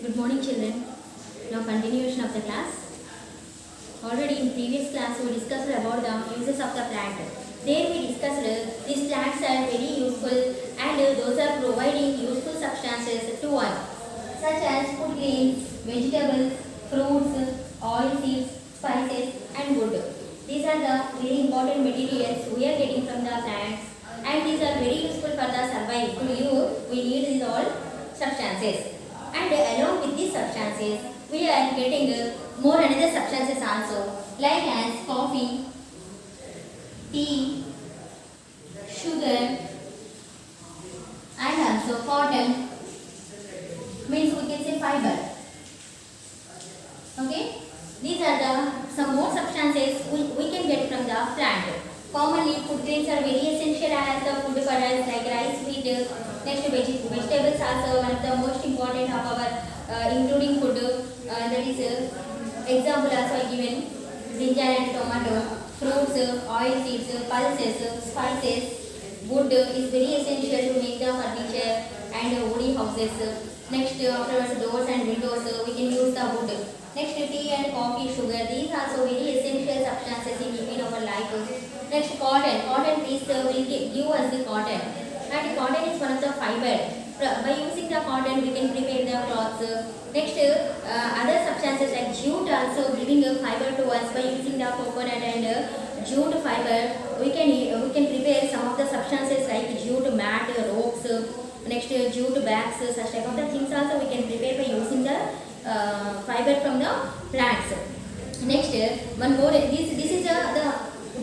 Good morning, children. Now continuation of the class. Already in previous class we discussed about the uses of the plant. There we discussed these plants are very useful and those are providing useful substances to us, such as food grains, vegetables, fruits, oil seeds, spices and wood. These are the very important materials we are getting from the plants, and these are very useful for the survival. To live, we need these all substances. And along with these substances, we are getting more another substances also, like as coffee, tea, sugar, and also cotton. Means we can say fiber. Okay, these are the some more substances we can get from the plant. Commonly, food grains are very essential as the food for us, like rice, wheat. Next, vegetables also one of the most important of our including food. That is example also I given brinjal and tomato. Fruits, oil seeds, pulses, spices. Wood is very essential to make the furniture and woody houses. Next, afterwards doors and windows we can use the wood. Next, tea and coffee, sugar. These are also very essential substances in between our life. Next, cotton. Cotton trees will give us the cotton. And cotton is one of the fiber. By using the cotton, we can prepare the cloths. Next, other substances like jute also giving a fiber to us. By using the coconut and jute fiber, we can prepare some of the substances like jute mat, ropes. Next, jute bags, such type of the things also we can prepare by using the fiber from the plants. Next, one more. This is the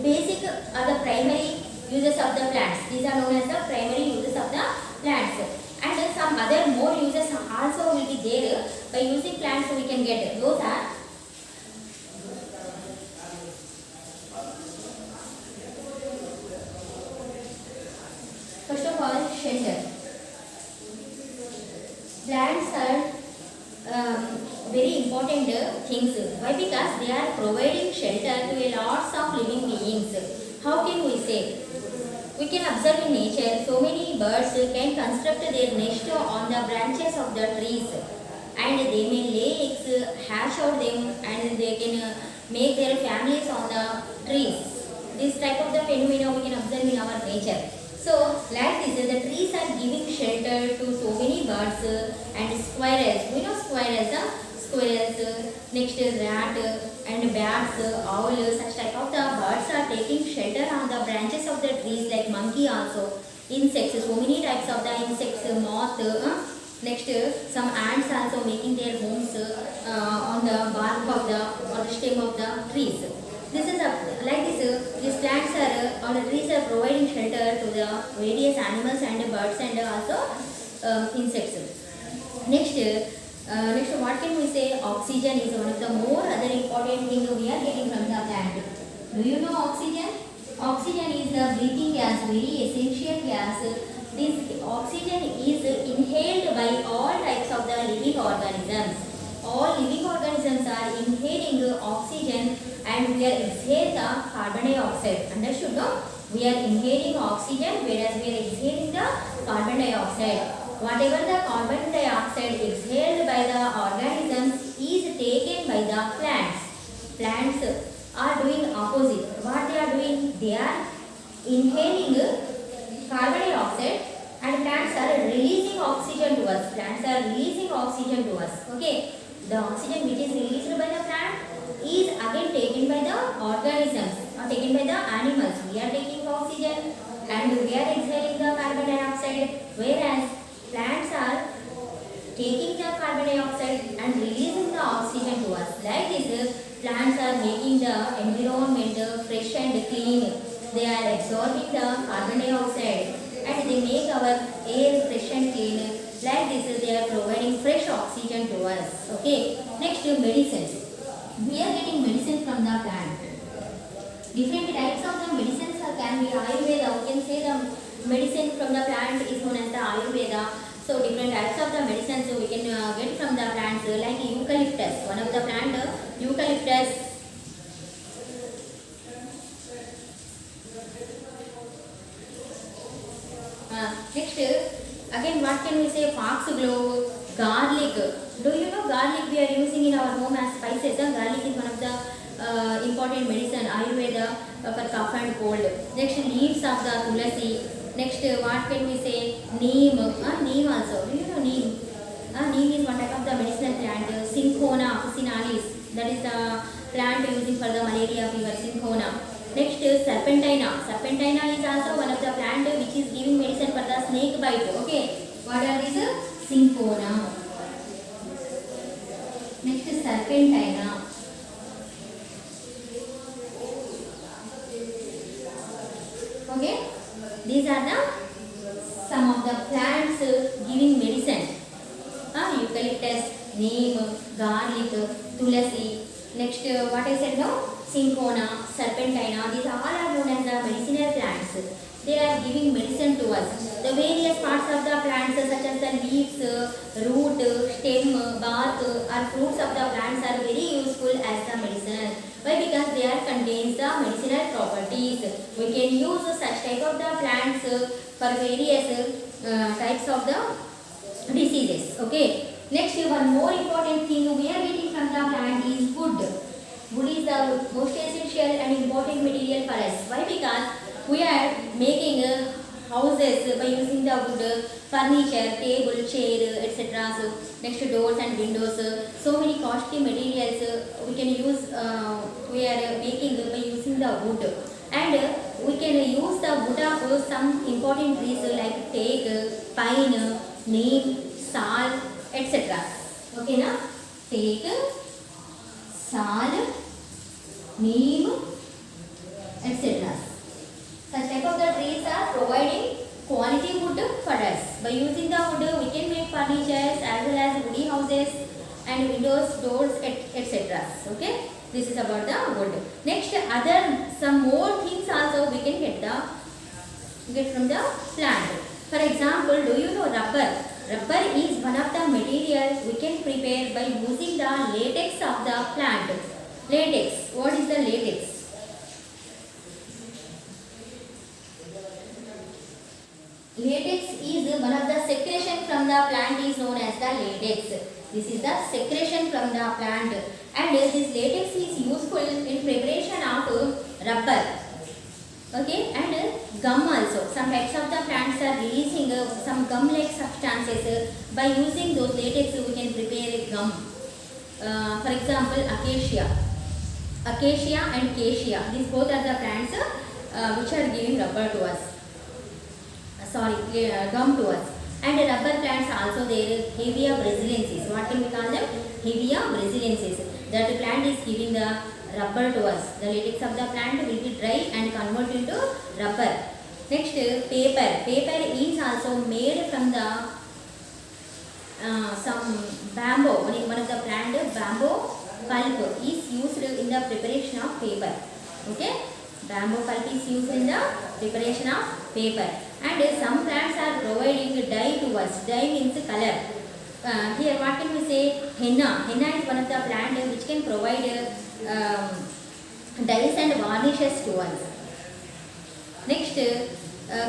basic the primary uses of the plants. These are known as the primary uses of the plants. And some other more uses also will be there. By using plants we can get. Those are first of all shelter. Plants are very important things. Why? Because they are providing shelter to a lots of living beings. How can we say? We can observe in nature so many birds can construct their nest on the branches of the trees, and they may lay eggs, hatch out them, and they can make their families on the trees. This type of the phenomena we can observe in our nature. So, like this, the trees are giving shelter to so many birds and squirrels. We know squirrels, next rat and bats, owls, such type of the birds are taking shelter on the branches of the trees, like monkey also. Insects, so many types of the insects, moth, next some ants also making their homes on the bark of the or the stem of the trees. This is like this. These plants are or the trees are providing shelter to the various animals and birds and also insects. Next, what can we say? Oxygen is one of the more other important thing we are getting from the plant. Do you know oxygen? Oxygen is the breathing gas, very essential gas. This oxygen is inhaled by all types of the living organisms. All living organisms are inhaling oxygen and we are exhaling the carbon dioxide. Understood? No? We are inhaling oxygen whereas we are exhaling the carbon dioxide. Whatever the carbon dioxide exhaled by the organisms is taken by the plants. Plants are doing opposite. What they are doing? They are inhaling carbon dioxide and plants are releasing oxygen to us. Plants are releasing oxygen to us. Okay. The oxygen which is released by the plant is again taken by the organisms or taken by the animals. We are taking oxygen and we are exhaling the carbon dioxide, whereas plants are taking the carbon dioxide and releasing the oxygen to us. Like this, plants are making the environment fresh and clean. They are absorbing the carbon dioxide and they make our air fresh and clean. Like this, they are providing fresh oxygen to us. Okay. Next, medicines. We are getting medicine from the plant. Different types of the medicines can be Ayurveda. We can say the medicine from the plant is known as the Ayurveda. So different types of the medicines we can get from the plants, like eucalyptus. One of the plant, eucalyptus. Next, again what can we say? Foxglove, garlic. Do you know garlic we are using in our home as spices? Garlic is one of the important medicine Ayurveda for cough and cold. Next, leaves of the tulasi. Next, what can we say? Neem. Neem also. Do you know neem? Neem is one type of the medicinal plant. Cinchona officinalis. That is the plant using for the malaria fever. Cinchona. Next, serpentina. Serpentina is also one of the plant which is giving medicine for the snake bite. Okay. What are these? Cinchona. Next, serpentina. Okay. These are the some of the plants giving medicine. Eucalyptus, neem, garlic, tulasi. Next, what I said now? Cinchona, serpentina. These all are known as the medicinal plants. They are giving medicine to us. The various parts of the plants such as the leaves, root, stem, bark or fruits of the plants are very useful as the medicine. Why? Because they are contains the medicinal properties. We can use such type of the plants for various types of the diseases. Okay. Next, one more important thing we are getting from the plant is wood. Wood is the most essential and important material for us. Why? Because we are making houses by using the wood, furniture, table, chair, etc. So, next, doors and windows. So many costly materials we can use. We are making by using the wood, and we can use the wood of some important trees like teak, pine, neem, sal, etc. Okay, na? Teak, sal, neem, etc. Such type of the trees are providing quality wood for us. By using the wood, we can make furnitures as well as woody houses and windows, doors, etc. Okay, this is about the wood. Next, some more things also we can get from the plant. For example, do you know rubber? Rubber is one of the materials we can prepare by using the latex of the plant. Latex. What is the latex? Latex is one of the secretion from the plant is known as the latex. This is the secretion from the plant, and this latex is useful in preparation of rubber. Okay, and gum also. Some types of the plants are releasing some gum-like substances. By using those latex, we can prepare a gum. For example, acacia. Acacia and cassia. These both are the plants which are giving rubber to us. Gum to us. And rubber plants also there. Hevea brasiliensis. What can we call them? Hevea brasiliensis. That plant is giving the rubber to us. The latex of the plant will be dry and convert into rubber. Next, paper. Paper is also made from the some bamboo. One of the plant bamboo pulp is used in the preparation of paper. Okay, bamboo pulp is used in the preparation of paper. And some plants are providing dye to us. Dye means color. Here, what can we say? Henna. Henna is one of the plant which can provide dyes and varnishes to us. Next,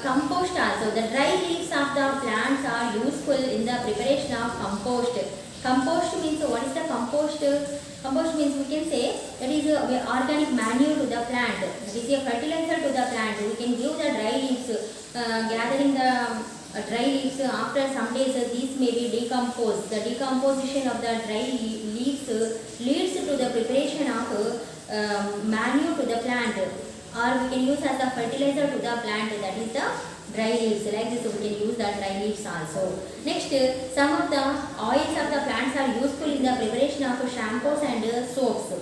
compost also. The dry leaves of the plants are useful in the preparation of compost. Compost means, what is the compost? Compost means we can say that is organic manure to the plant. That is a fertilizer to the plant. We can give the dry leaves, gathering the dry leaves after some days. These may be decomposed. The decomposition of the dry leaves leads to the preparation of manure to the plant, or we can use as a fertilizer to the plant. That is the dry leaves. Like this, we can use the dry leaves also. Next, some of the oils of the plants are useful in the preparation of shampoos and soaps.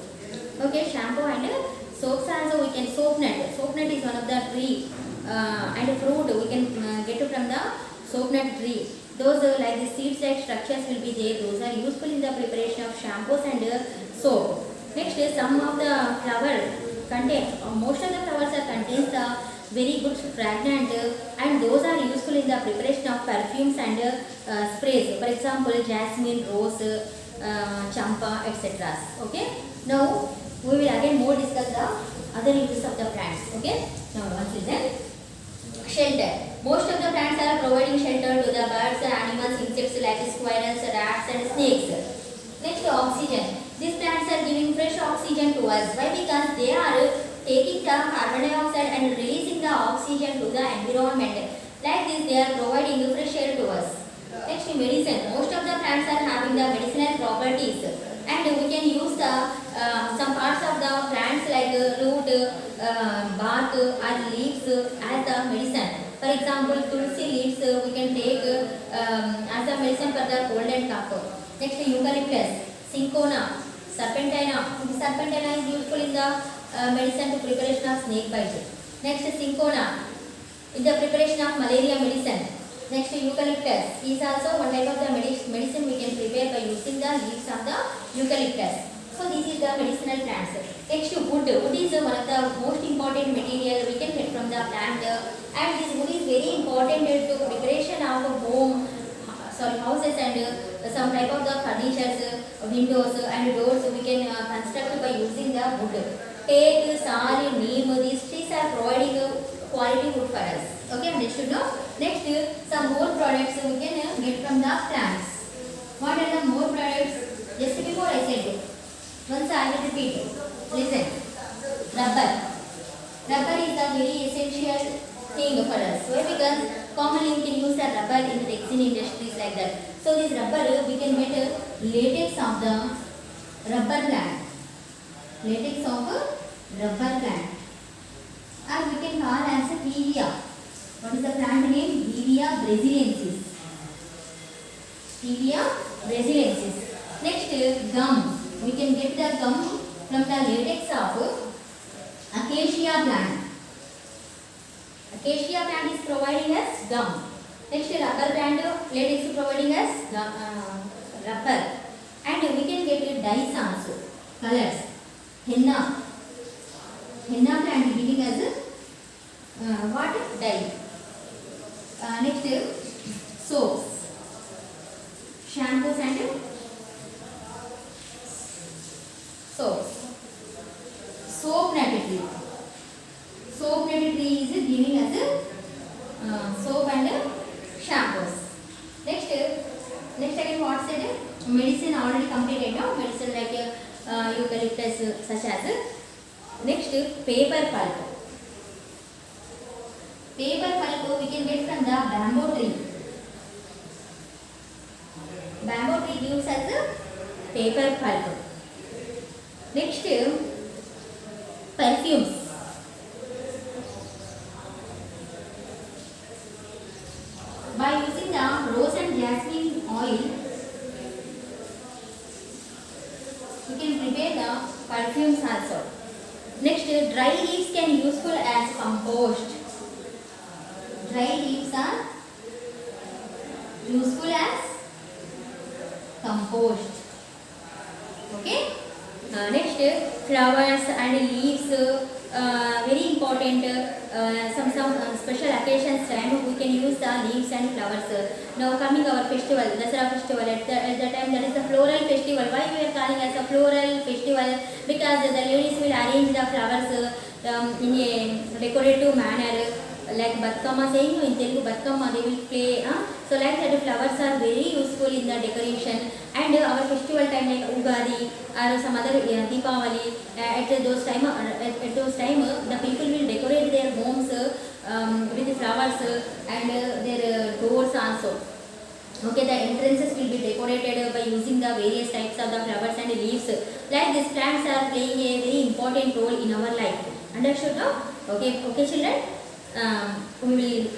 Okay, shampoo and soaps also we can. Soap nut. Soap nut is one of the tree and fruit we can get from the soap nut tree. Those like the seeds like structures will be there. Those are useful in the preparation of shampoos and soap. Next, some of the flower contain. Most of the flowers are contains the very good fragrant, and those are useful in the preparation of perfumes and sprays. For example, jasmine, rose, champa, etc. Okay. Now we will again more discuss the other uses of the plants. Okay. Now once again, shelter. Most of the plants are providing shelter to the birds, animals, insects like squirrels, rats, snakes. Next, oxygen. These plants are giving fresh oxygen to us. Why? Because they are taking the carbon dioxide and releasing the oxygen to the environment. Like this, they are providing fresh air to us. Next, medicine. Most of the plants are having the medicinal properties, and we can use the some parts of the plants like root, bark, or leaves as the medicine. For example, tulsi leaves we can take as a medicine for the cold and cough. Next, eucalyptus, cinchona, serpentina. Serpentina is useful in the medicine to preparation of snake bite. Next, cinchona in the preparation of malaria medicine. Next, eucalyptus is also one type of the medicine we can prepare by using the leaves of the eucalyptus. So this is the medicinal plants. Next, wood. Wood is one of the most important material we can get from the plant, and this wood is very important to preparation of houses and some type of the furnitures, windows and doors we can construct by using the wood. Teak, sal, neem, these trees are providing quality wood for us. Okay, understood now? Next, some more products we can get from the plants. What are the more products? Just before I said it. Once I will repeat it. Listen. Rubber. Rubber is a very essential thing for us. Why? Because commonly we can use the rubber in the textile industries like that. So this rubber we can get latex of the rubber plant. Latex of a rubber plant. Or we can call as a Hevea. What is the plant name? Hevea brasiliensis. Hevea brasiliensis. Next, gum. We can get the gum from the latex of acacia plant. Acacia plant is providing us gum. Next, rubber plant latex is providing us rubber. And we can get dyes also. Colors. Henna. Henna plant giving us what? Dye. Next, soaps. Shampoos and soaps. Soap nut tree. Soap nut tree is giving us soap and shampoos. Next again what said? Medicine already completed now. Medicine like eucalyptus such as. Next, paper pulp. Paper pulp we can get from the bamboo tree. Bamboo tree gives us paper pulp. Next, perfumes. By using the rose and jasmine oil, we can prepare the perfumes also. Next, dry leaves can be useful as compost. Dry leaves are useful as compost. Okay. Next, flowers and leaves, very important. Some special occasions time we can use the leaves and flowers. Now coming our festival, Dasara festival. At the time that is the floral festival. Why we are calling as a floral festival? Because the ladies will arrange the flowers in a decorative manner. Like Batkama saying in Telugu Batkama they will play. So like that flowers are very useful in the decoration, and our festival time like Ugadi or some other Deepavali, at those time the people will decorate their homes with flowers and their doors also. Okay, the entrances will be decorated by using the various types of the flowers and leaves. Like these plants are playing a very important role in our life. Understood now? Okay, children. We will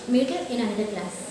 meet in another class.